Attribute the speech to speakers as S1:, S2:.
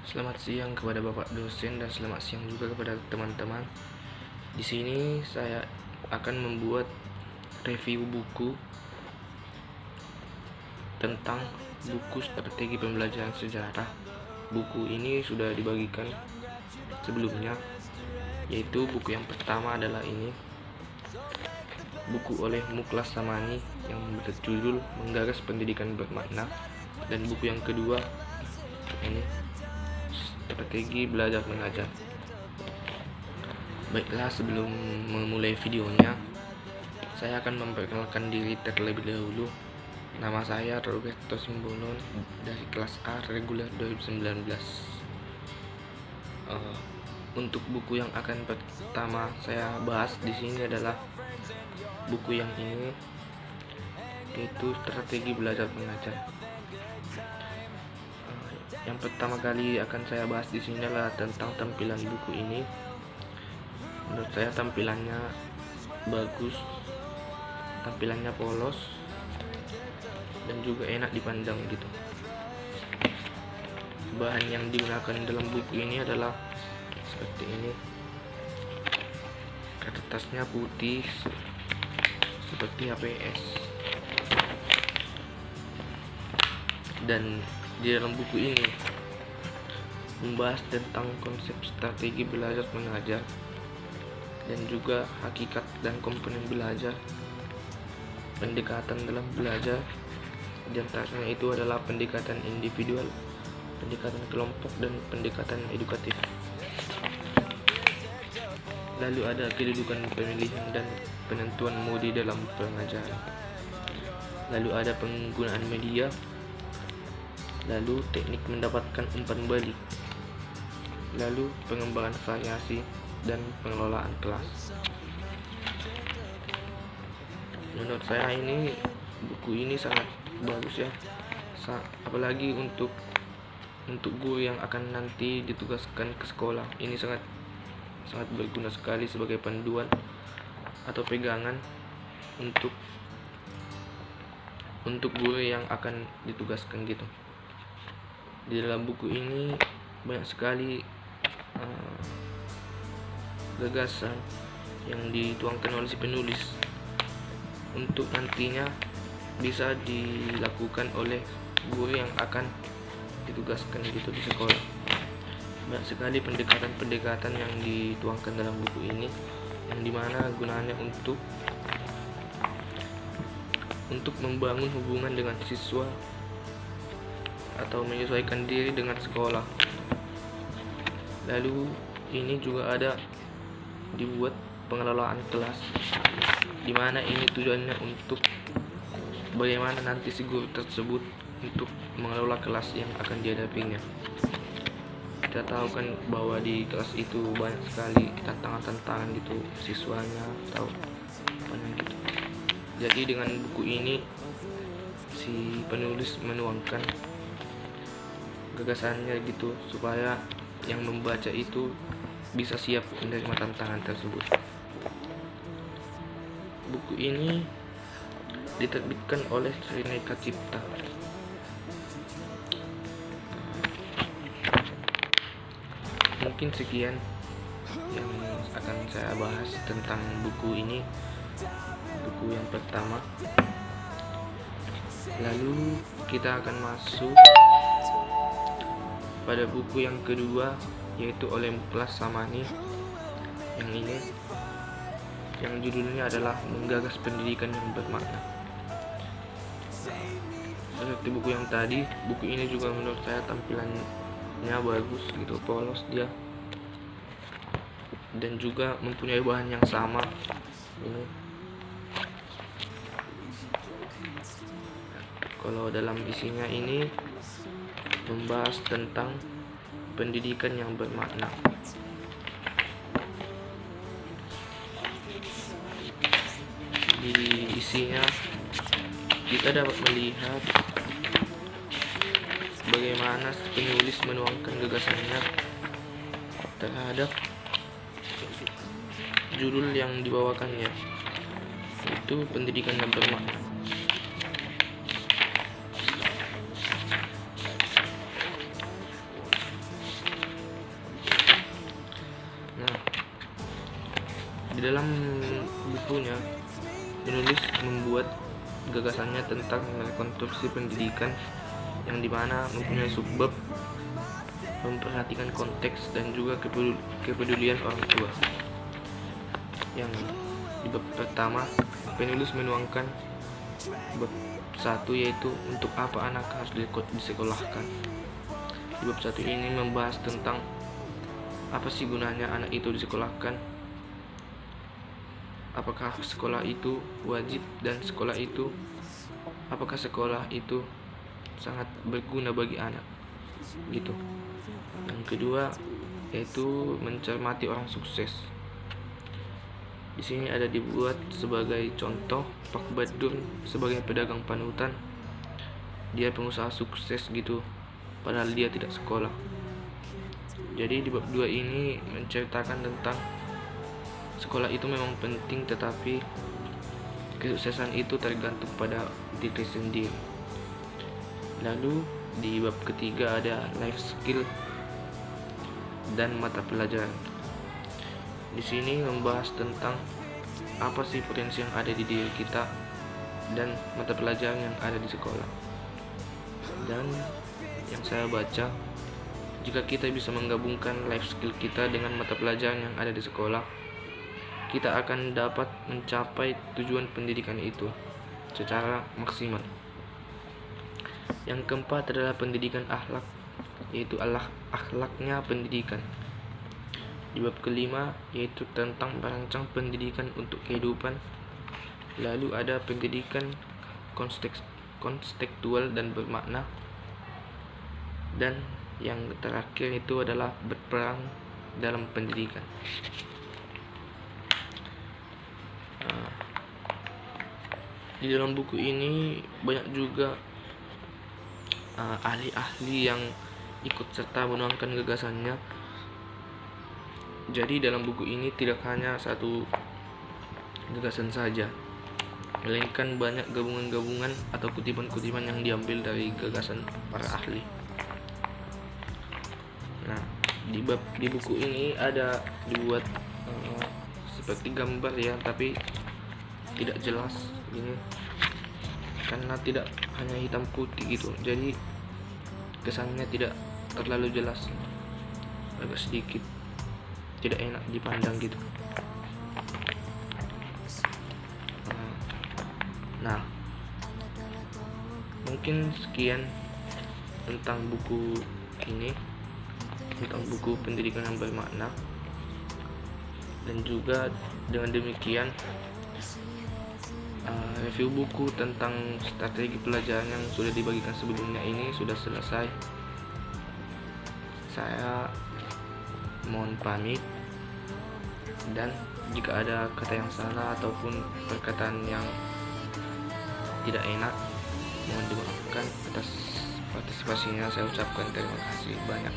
S1: Selamat siang kepada Bapak dosen dan selamat siang juga kepada teman-teman. Di sini saya akan membuat review buku tentang buku strategi pembelajaran sejarah. Buku ini sudah dibagikan sebelumnya, yaitu buku yang pertama adalah ini, buku oleh Muklas Samani yang berjudul Menggagas Pendidikan Bermakna, dan buku yang kedua ini, Strategi Belajar Mengajar. Baiklah, sebelum memulai videonya, saya akan memperkenalkan diri terlebih dahulu. Nama saya Roberto Simbolon dari kelas A reguler 2019. Untuk buku yang akan pertama saya bahas di sini adalah buku yang ini, yaitu Strategi Belajar Mengajar. Yang pertama kali akan saya bahas di sini adalah tentang tampilan buku ini. Menurut saya tampilannya bagus, tampilannya polos, dan juga enak dipandang gitu. Bahan yang digunakan dalam buku ini adalah seperti ini. Kertasnya putih seperti HPS. Dan di dalam buku ini membahas tentang konsep strategi belajar mengajar dan juga hakikat dan komponen belajar, pendekatan dalam belajar. Di antaranya itu adalah pendekatan individual, pendekatan kelompok, dan pendekatan edukatif. Lalu ada kedudukan pemilihan dan penentuan mode dalam pengajaran. Lalu ada penggunaan media. Lalu teknik mendapatkan umpan balik. Lalu pengembangan variasi dan pengelolaan kelas. Menurut saya ini buku ini sangat bagus ya, apalagi untuk guru yang akan nanti ditugaskan ke sekolah. Ini sangat berguna sekali sebagai panduan atau pegangan untuk guru yang akan ditugaskan gitu. Di dalam buku ini banyak sekali gagasan yang dituangkan oleh si penulis untuk nantinya bisa dilakukan oleh guru yang akan ditugaskan gitu di sekolah. Banyak sekali pendekatan yang dituangkan dalam buku ini, yang dimana gunanya untuk membangun hubungan dengan siswa atau menyesuaikan diri dengan sekolah. Lalu ini juga ada dibuat pengelolaan kelas, dimana ini tujuannya untuk bagaimana nanti si guru tersebut untuk mengelola kelas yang akan dihadapinya. Kita tahu kan bahwa di kelas itu banyak sekali tantangan-tantangan gitu siswanya atau apa gitu. Jadi dengan buku ini si penulis menuangkan gagasannya gitu supaya yang membaca itu bisa siap menerima tantangan tersebut. Buku ini diterbitkan oleh Trineka Cipta. Mungkin sekian yang akan saya bahas tentang buku ini, buku yang pertama. Lalu kita akan masuk pada buku yang kedua, yaitu oleh Muklas Samani yang ini, yang judulnya adalah Menggagas Pendidikan yang Bermakna. Seperti buku yang tadi, buku ini juga menurut saya tampilannya bagus gitu, polos dia, dan juga mempunyai bahan yang sama ini. Kalau dalam isinya ini membahas tentang pendidikan yang bermakna. Di isinya kita dapat melihat bagaimana penulis menuangkan gagasannya terhadap judul yang dibawakannya, itu pendidikan yang bermakna. Di dalam bukunya, penulis membuat gagasannya tentang rekonstruksi pendidikan yang dimana mempunyai subbab memperhatikan konteks dan juga kepedulian orang tua. Yang di bab pertama, penulis menuangkan bab 1, yaitu untuk apa anak harus disekolahkan. Di bab 1 ini membahas tentang apa sih gunanya anak itu disekolahkan, apakah sekolah itu wajib, dan apakah sekolah itu sangat berguna bagi anak gitu. Yang kedua yaitu mencermati orang sukses. Di sini ada dibuat sebagai contoh Pak Badun sebagai pedagang panutan. Dia pengusaha sukses gitu, padahal dia tidak sekolah. Jadi di bab 2 ini menceritakan tentang sekolah itu memang penting, tetapi kesuksesan itu tergantung pada diri sendiri. Lalu di bab ketiga ada life skill dan mata pelajaran. Di sini membahas tentang apa sih potensi yang ada di diri kita dan mata pelajaran yang ada di sekolah. Dan yang saya baca, jika kita bisa menggabungkan life skill kita dengan mata pelajaran yang ada di sekolah, kita akan dapat mencapai tujuan pendidikan itu secara maksimal. Yang keempat adalah pendidikan akhlak, yaitu akhlaknya pendidikan. Di bab kelima yaitu tentang merancang pendidikan untuk kehidupan. Lalu ada pendidikan kontekstual dan bermakna. Dan yang terakhir itu adalah berperan dalam pendidikan. Di dalam buku ini banyak juga ahli-ahli yang ikut serta menuangkan gagasannya. Jadi dalam buku ini tidak hanya satu gagasan saja, melainkan banyak gabungan-gabungan atau kutipan-kutipan yang diambil dari gagasan para ahli. Nah, di buku ini ada dibuat seperti gambar ya, tapi tidak jelas ini karena tidak hanya hitam putih gitu, jadi kesannya tidak terlalu jelas, agak sedikit tidak enak dipandang gitu. Nah, mungkin sekian tentang buku ini, tentang buku pendidikan yang bermakna. Dan juga dengan demikian review buku tentang strategi pelajaran yang sudah dibagikan sebelumnya ini sudah selesai. Saya mohon pamit, dan jika ada kata yang salah ataupun perkataan yang tidak enak, mohon dimaafkan. Atas partisipasinya saya ucapkan terima kasih banyak.